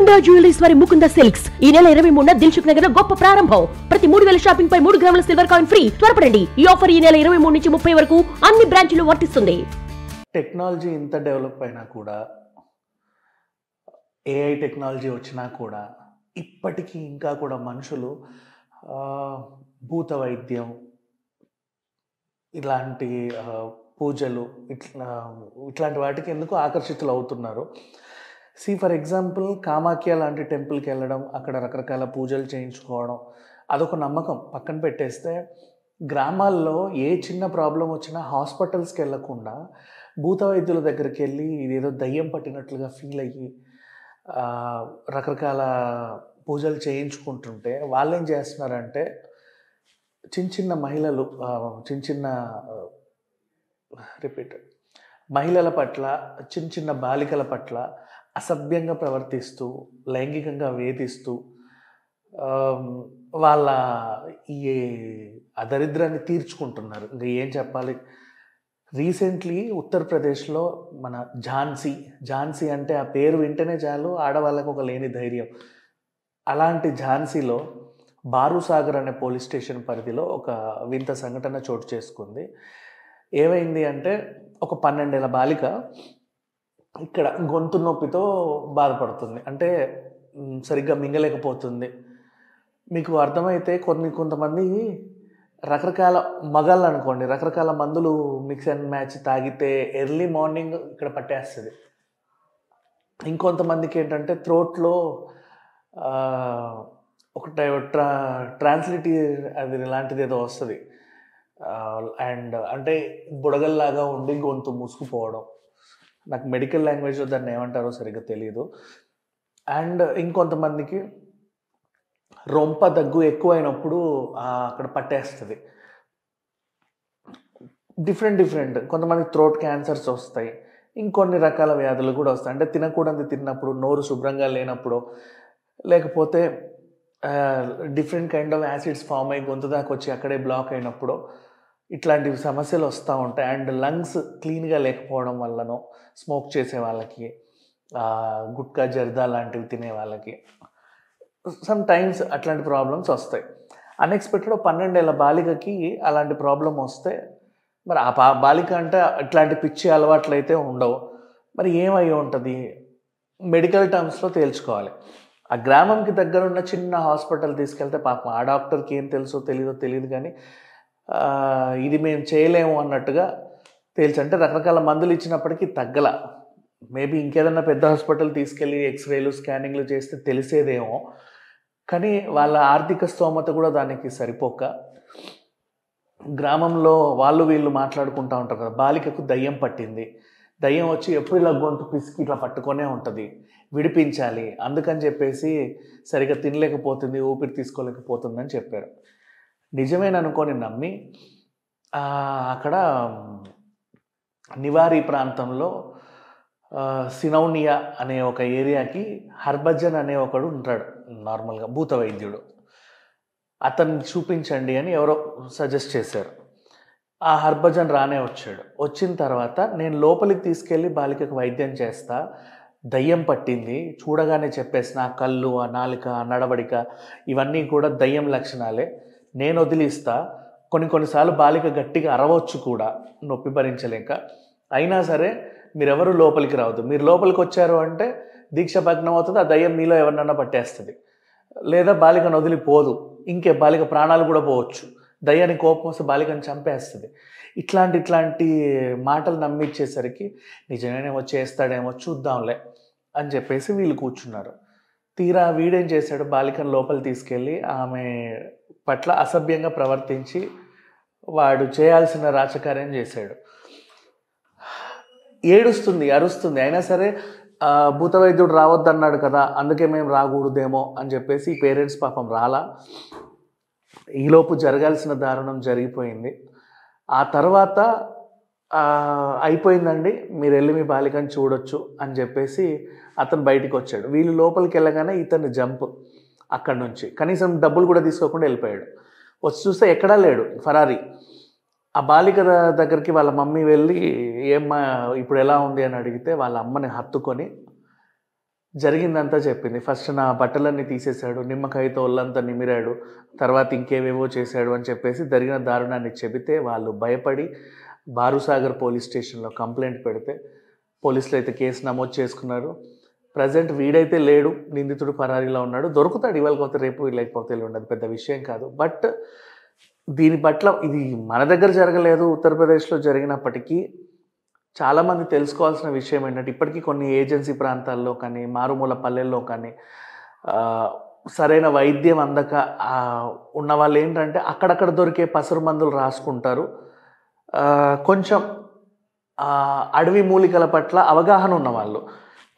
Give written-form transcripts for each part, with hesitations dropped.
Mukunda jewelleries వారి Mukunda silks ఈ నెల 23న దిల్సుఖ్ నగర్ లో గొప్ప ప్రారంభం. ప్రతి 3000 షాపింగ్ పై 3 గ్రాముల సిల్వర్ కాయిన్ ఫ్రీ. త్వరపడండి, ఈ ఆఫర్ ఈ నెల 23 నుంచి 30 వరకు అన్ని బ్రాంచ్లు వర్తిస్తుంది. టెక్నాలజీ ఇంత డెవలప్ అయినా కూడా, ఏఐ టెక్నాలజీ వచ్చినా కూడా ఇప్పటికీ ఇంకా కూడా మనుషులు భూత వైద్యం ఇలాంటి పూజలు ఇట్లాంటి వాటికి ఎందుకు ఆకర్షితులు అవుతున్నారు. ఫర్ ఎగ్జాంపుల్ కామాఖ్య లాంటి టెంపుల్కి వెళ్ళడం, అక్కడ రకరకాల పూజలు చేయించుకోవడం అదొక నమ్మకం పక్కన పెట్టేస్తే, గ్రామాల్లో ఏ చిన్న ప్రాబ్లం వచ్చినా హాస్పిటల్స్కి వెళ్ళకుండా భూత వైద్యుల దగ్గరికి వెళ్ళి ఇదేదో దయ్యం పట్టినట్లుగా ఫీల్ అయ్యి రకరకాల పూజలు చేయించుకుంటుంటే వాళ్ళు ఏం చేస్తున్నారంటే చిన్న మహిళలు మహిళల పట్ల, చిన్న బాలికల పట్ల అసభ్యంగా ప్రవర్తిస్తూ, లైంగికంగా వేధిస్తూ వాళ్ళ ఈ అదరిద్రాన్ని తీర్చుకుంటున్నారు. ఇంకా ఏం చెప్పాలి. రీసెంట్లీ ఉత్తరప్రదేశ్లో మన ఝాన్సీ అంటే ఆ పేరు వింటేనే చాలు ఆడవాళ్ళకు ఒక లేని ధైర్యం. అలాంటి ఝాన్సీలో బారూసాగర్ అనే పోలీస్ స్టేషన్ పరిధిలో ఒక వింత సంఘటన చోటు చేసుకుంది. ఏమైంది అంటే, ఒక 12 ఏళ్ల బాలిక ఇక్కడ గొంతు నొప్పితో బాధపడుతుంది. అంటే సరిగ్గా మింగలేకపోతుంది. మీకు అర్థమైతే కొంతమంది రకరకాల మగాళ్ళు అనుకోండి, రకరకాల మందులు మిక్స్ అండ్ మ్యాచ్ తాగితే ఎర్లీ మార్నింగ్ ఇక్కడ పట్టేస్తుంది. ఇంకొంతమందికి ఏంటంటే థ్రోట్లో ఒక ట్రాన్స్లిటీ అది లాంటిది ఏదో వస్తుంది. అండ్ అంటే బుడగల్లాగా ఉండి గొంతు మూసుకుపోవడం. నాకు మెడికల్ లాంగ్వేజ్లో దాన్ని ఏమంటారో సరిగ్గా తెలియదు. అండ్ ఇంకొంతమందికి రొంప దగ్గు ఎక్కువైనప్పుడు అక్కడ పట్టేస్తుంది. డిఫరెంట్ కొంతమందికి థ్రోట్ క్యాన్సర్స్ వస్తాయి. ఇంకొన్ని రకాల వ్యాధులు కూడా వస్తాయి. అంటే తినకూడదు తిన్నప్పుడు, నోరు శుభ్రంగా లేనప్పుడు, లేకపోతే different kind of acids form అయ్యి గొంతు దాకా వచ్చి అక్కడే బ్లాక్ అయినప్పుడు ఇట్లాంటి సమస్యలు వస్తూ ఉంటాయి. అండ్ లంగ్స్ క్లీన్గా లేకపోవడం వల్లనో, స్మోక్ చేసే వాళ్ళకి, గుట్కా జర్దా లాంటివి తినే వాళ్ళకి సమ్ టైమ్స్ అట్లాంటి ప్రాబ్లమ్స్ వస్తాయి. అన్ఎక్స్పెక్టెడ్ 12 ఏళ్ల బాలికకి అలాంటి ప్రాబ్లం వస్తే, మరి ఆ బాలిక అంటే ఇట్లాంటి పిచ్చి అలవాట్లు అయితే ఉండవు. మరి ఏమై ఉంటుంది? మెడికల్ టర్మ్స్లో తేల్చుకోవాలి. ఆ గ్రామంకి దగ్గర ఉన్న చిన్న హాస్పిటల్ తీసుకెళ్తే పాపం ఆ డాక్టర్కి ఏం తెలుసో తెలియదు కానీ ఇది మేము చేయలేము అన్నట్టుగా అంటే రకరకాల మందులు ఇచ్చినప్పటికీ తగ్గల. మేబీ ఇంకేదన్నా పెద్ద హాస్పిటల్ తీసుకెళ్ళి ఎక్స్రేలు, స్కానింగ్లు చేస్తే తెలిసేదేమో, కానీ వాళ్ళ ఆర్థిక స్తోమత కూడా దానికి సరిపోక గ్రామంలో వీళ్ళు మాట్లాడుకుంటూ ఉంటారు కదా, బాలికకు దయ్యం పట్టింది, దయ్యం వచ్చి ఎప్పుడు ఇలా గొంతు పిసికి ఇట్లా పట్టుకొనే ఉంటుంది, విడిపించాలి, అందుకని చెప్పేసి సరిగ్గా తినలేకపోతుంది, ఊపిరి తీసుకోలేకపోతుంది అని చెప్పారు. నిజమేననుకొని నమ్మి అక్కడ నివారీ ప్రాంతంలో సినౌనియా అనే ఒక ఏరియాకి హర్భజన్ అనే ఒకడు ఉంటాడు, నార్మల్గా భూత వైద్యుడు. అతన్ని చూపించండి అని ఎవరో సజెస్ట్ చేశారు. ఆ హర్భజన్ రానే వచ్చాడు. వచ్చిన తర్వాత నేను లోపలికి తీసుకెళ్ళి బాలికకు వైద్యం చేస్తా, దయ్యం పట్టింది చూడగానే చెప్పేసిన ఆ కళ్ళు, ఆ నాలుక, ఆ నడవడిక ఇవన్నీ కూడా దయ్యం లక్షణాలే, నేను వదిలిస్తా. కొన్నిసార్లు బాలిక గట్టిగా అరవచ్చు కూడా నొప్పి భరించలేక, అయినా సరే మీరెవరు లోపలికి రావద్దు. మీరు లోపలికి వచ్చారు అంటే దీక్ష భగ్నం అవుతుంది, ఆ దయ్యం మీలో ఎవరినన్నా పట్టేస్తుంది, లేదా బాలికను వదిలిపోదు, బాలిక ప్రాణాలు కూడా పోవచ్చు, దయ్యానికి కోపం వస్తే బాలికను చంపేస్తుంది. ఇట్లాంటి మాటలు నమ్మించేసరికి నిజమేనేమో, చేస్తాడేమో, చూద్దాంలే అని చెప్పేసి వీళ్ళు కూర్చున్నారు. తీరా వీడేం చేశాడు, బాలికను లోపలి తీసుకెళ్ళి ఆమె పట్ల అసభ్యంగా ప్రవర్తించి వాడు చేయాల్సిన రాచకార్యం చేశాడు. ఏడుస్తుంది, అరుస్తుంది, అయినా సరే భూత వైద్యుడు రావద్దన్నాడు కదా, అందుకే మేము రాకూడదేమో అని చెప్పేసి పేరెంట్స్ పాపం రాలా. ఈలోపు జరగాల్సిన దారుణం జరిగిపోయింది. ఆ తర్వాత అయిపోయిందండి, మీరు వెళ్ళి మీ బాలికని చూడొచ్చు అని చెప్పేసి అతను బయటికి వచ్చాడు. వీళ్ళు లోపలికి వెళ్ళగానే ఇతను జంప్ అక్కడి నుంచి, కనీసం డబ్బులు కూడా తీసుకోకుండా వెళ్ళిపోయాడు. వచ్చి చూస్తే ఎక్కడా లేడు, ఫరారీ. ఆ బాలిక దగ్గరికి వాళ్ళ మమ్మీ వెళ్ళి ఏమ్మా ఇప్పుడు ఎలా ఉంది అని అడిగితే వాళ్ళ అమ్మని హత్తుకొని జరిగిందంతా చెప్పింది. ఫస్ట్ నా బట్టలన్నీ తీసేశాడు, నిమ్మకాయతో ఒళ్ళంతా నిమిరాడు, తర్వాత ఇంకేవేవో చేశాడు అని చెప్పేసి జరిగిన దారుణాన్ని చెబితే వాళ్ళు భయపడి బారుసాగర్ పోలీస్ స్టేషన్లో కంప్లైంట్ పెడితే పోలీసులు అయితే కేసు నమోదు చేసుకున్నారు. ప్రజెంట్ వీడైతే లేడు, నిందితుడు పరారీలో ఉన్నాడు. దొరుకుతాడు ఇవాళ రేపు, లేకపోతే ఉండదు, పెద్ద విషయం కాదు. బట్ దీని పట్ల ఇది మన దగ్గర జరగలేదు, ఉత్తరప్రదేశ్లో జరిగినప్పటికీ చాలామంది తెలుసుకోవాల్సిన విషయం ఏంటంటే ఇప్పటికీ కొన్ని ఏజెన్సీ ప్రాంతాల్లో కానీ మారుమూల పల్లెల్లో కానీ సరైన వైద్యం అందక ఉన్న వాళ్ళు ఏంటంటే అక్కడక్కడ దొరికే పసరు మందులు రాసుకుంటారు. కొంచెం అడవి మూలికల పట్ల అవగాహన ఉన్నవాళ్ళు,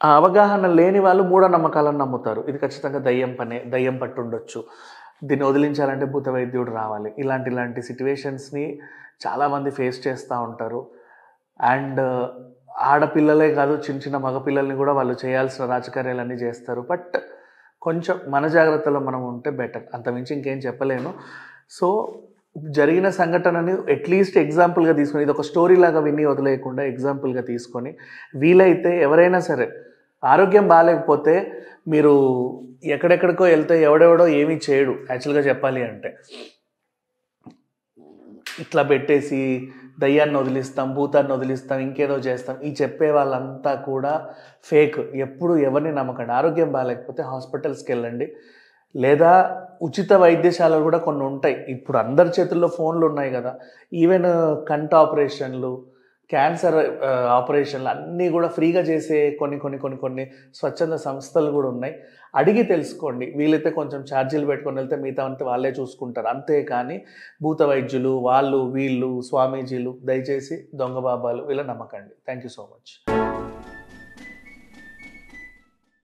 ఆ అవగాహన లేని వాళ్ళు మూఢనమ్మకాలను నమ్ముతారు. ఇది ఖచ్చితంగా దయ్యం పనే, దయ్యం పట్టు ఉండొచ్చు, దీన్ని వదిలించాలంటే భూత వైద్యుడు రావాలి. ఇలాంటి సిచ్యువేషన్స్ని చాలామంది ఫేస్ చేస్తూ ఉంటారు. అండ్ ఆడపిల్లలే కాదు, చిన్న చిన్న మగపిల్లల్ని కూడా వాళ్ళు చేయాల్సిన రాజకార్యాలన్నీ చేస్తారు. బట్ కొంచెం మన జాగ్రత్తలో మనం ఉంటే బెటర్, అంతమించి ఇంకేం చెప్పలేను. సో జరిగిన సంఘటనని అట్లీస్ట్ ఎగ్జాంపుల్గా తీసుకొని, ఇది ఒక స్టోరీ లాగా విని వదిలేయకుండా ఎగ్జాంపుల్గా తీసుకొని వీలైతే ఎవరైనా సరే ఆరోగ్యం బాగాలేకపోతే మీరు ఎక్కడెక్కడికో వెళ్తే ఎవడెవడో ఏమీ చేయడు. యాక్చువల్గా చెప్పాలి అంటే ఇట్లా పెట్టేసి దయ్యాన్ని వదిలిస్తాం, భూతాన్ని వదిలిస్తాం, ఇంకేదో చేస్తాం, ఈ చెప్పే వాళ్ళంతా కూడా ఫేక్. ఎప్పుడు ఎవరిని నమ్మకండి. ఆరోగ్యం బాగాలేకపోతే హాస్పిటల్స్కి వెళ్ళండి, లేదా ఉచిత వైద్యశాలలు కూడా కొన్ని ఉంటాయి. ఇప్పుడు అందరి చేతుల్లో ఫోన్లు ఉన్నాయి కదా. ఈవెన్ కంటి ఆపరేషన్లు, క్యాన్సర్ ఆపరేషన్లు అన్నీ కూడా ఫ్రీగా చేసే కొన్ని స్వచ్ఛంద సంస్థలు కూడా ఉన్నాయి. అడిగి తెలుసుకోండి. వీలైతే కొంచెం ఛార్జీలు పెట్టుకొని వెళ్తే మిగతా అంతా వాళ్ళే చూసుకుంటారు. అంతేకాని భూత వైద్యులు వాళ్ళు వీళ్ళు స్వామీజీలు దయచేసి దొంగ బాబాలు వీళ్ళ నమ్మకండి. Thank you so much.